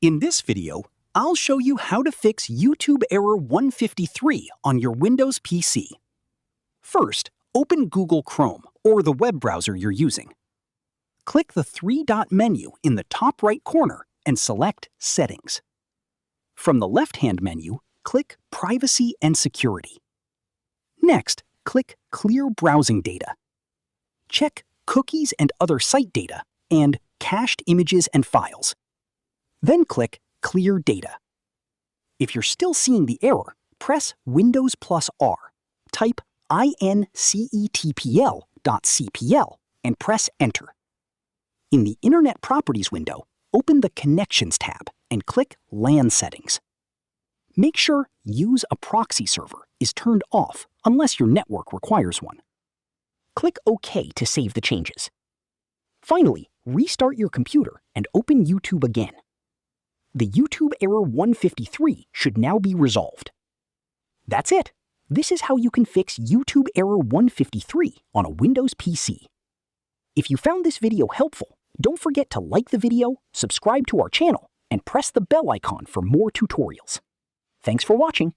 In this video, I'll show you how to fix YouTube error 153 on your Windows PC. First, open Google Chrome or the web browser you're using. Click the three-dot menu in the top right corner and select Settings. From the left-hand menu, click Privacy and Security. Next, click Clear Browsing Data. Check Cookies and Other Site Data and Cached Images and Files. Then click Clear Data. If you're still seeing the error, press Windows plus R, type incetpl.cpl, and press Enter. In the Internet Properties window, open the Connections tab and click LAN Settings. Make sure Use a Proxy Server is turned off unless your network requires one. Click OK to save the changes. Finally, restart your computer and open YouTube again. The YouTube error 153 should now be resolved. That's it. This is how you can fix YouTube error 153 on a Windows PC. If you found this video helpful, don't forget to like the video, subscribe to our channel, and press the bell icon for more tutorials. Thanks for watching.